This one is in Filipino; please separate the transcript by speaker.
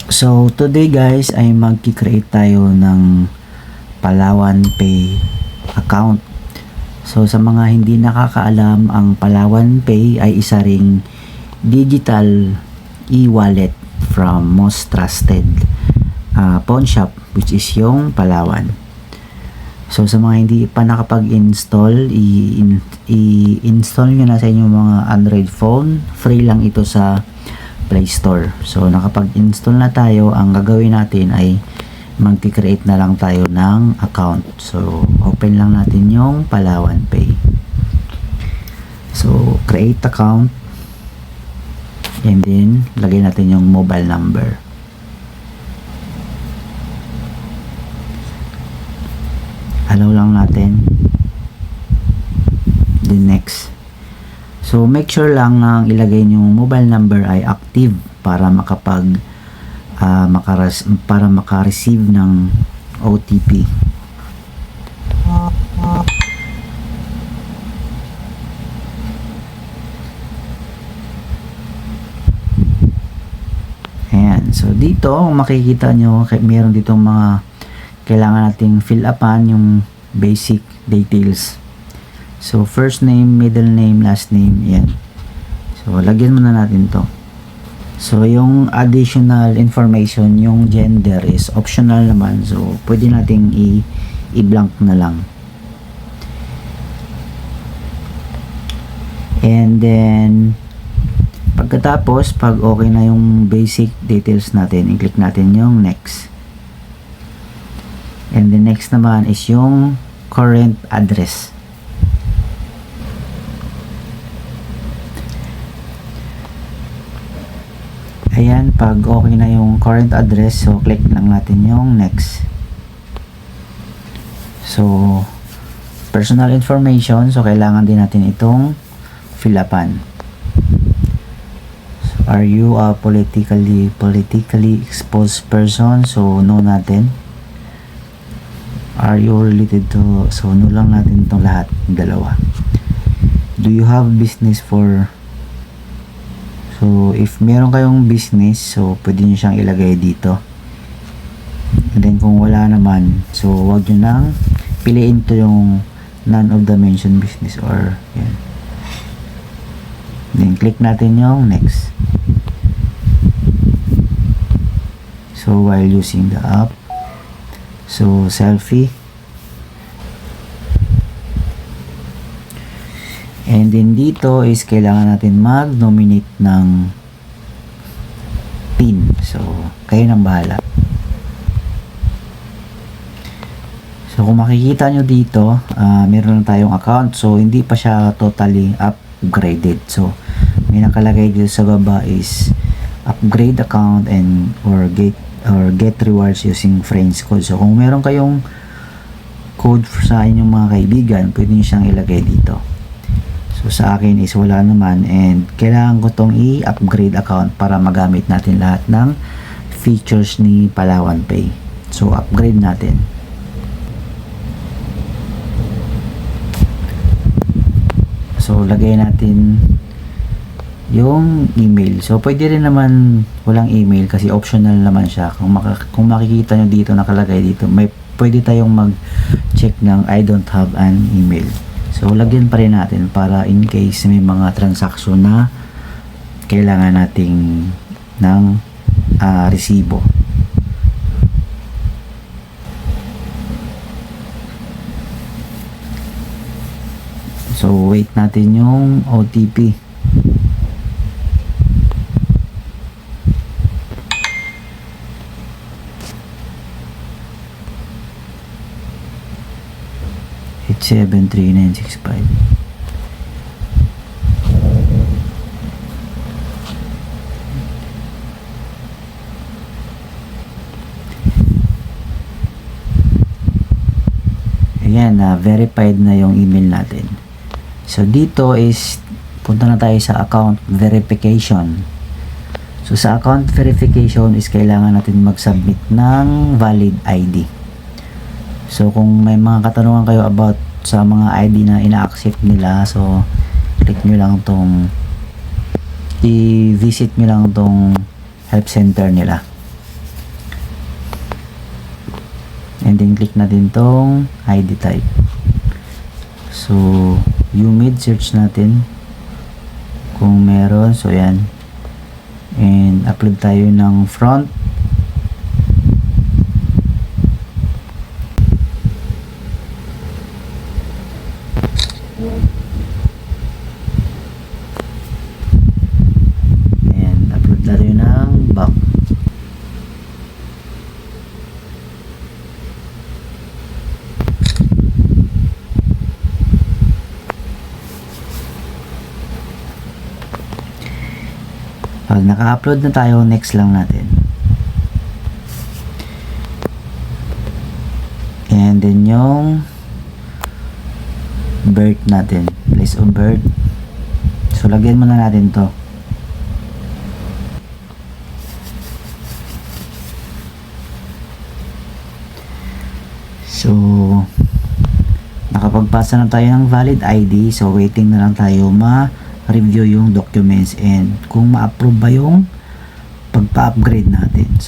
Speaker 1: So today guys ay magki-create tayo ng Palawan Pay account. So sa mga hindi nakakaalam, ang Palawan Pay ay isa ring digital e-wallet from most trusted pawn shop, which is yung Palawan. So sa mga hindi pa nakapag-install, i-install nyo na sa inyong mga Android phone. Free lang ito sa Play Store. So nakapag-install na tayo, ang gagawin natin ay mag-create na lang tayo ng account. So open lang natin yung Palawan Pay. So create account, and then lagay natin yung mobile number. Allow lang natin, then next. So make sure lang na ilagay yung mobile number ay active para maka-receive ng OTP. Ayan. So dito makikita nyo, meron ditong mga kailangan nating fill upan yung basic details. So first name, middle name, last name, yan. So lagyan muna natin to. So yung additional information, yung gender is optional naman. So pwede nating i-blank na lang. And then pagkatapos, pag okay na yung basic details natin, i-click natin yung next. And the next naman is yung current address. Ayan, pag okay na yung current address, so click lang natin yung next. So personal information, so kailangan din natin itong fill upan. So, are you a politically exposed person? So no natin. Are you related to, so no lang natin itong lahat, dalawa. Do you have business for, so if meron kayong business, so pwede nyo siyang ilagay dito. And then kung wala naman, so wag nyo nang piliin to yung none of the mentioned business, or yan. Then click natin yung next. So while using the app, so selfie, and then dito is kailangan natin mag-nominate ng PIN. So kayo nang bahala. So kung makikita nyo dito, meron na tayong account. So hindi pa siya totally upgraded. So may nakalagay dito sa baba is upgrade account and or get rewards using friends code. So kung meron kayong code sa inyong mga kaibigan, pwede nyo siyang ilagay dito. So sa akin is wala naman, and kailangan ko tong i-upgrade account para magamit natin lahat ng features ni Palawan Pay. So upgrade natin. So lagay natin yung email. So pwede rin naman walang email kasi optional naman siya. Kung makikita nyo dito, nakalagay dito, pwede tayong mag-check ng I don't have an email. So lagyan pa rin natin para in case may mga transaction na kailangan nating ng resibo. So wait natin yung OTP. It's 73965. Ayan, verified na yung email natin. So dito is punta na tayo sa account verification. So sa account verification is kailangan natin mag-submit ng valid ID. So kung may mga katanungan kayo about sa mga ID na ina-accept nila, so click nyo lang tong i-visit nyo lang tong help center nila. And then click natin tong ID type. So, UMID search natin kung meron. So, yan. And upload tayo ng front. And upload tayo ng back. Pag naka-upload na tayo, next lang natin. And then yung birth natin. Place of birth. So, lagyan muna natin to. So, nakapagpasa na tayo ng valid ID. So, waiting na lang tayo ma-review yung documents and kung ma-approve ba yung pagpa-upgrade natin. So,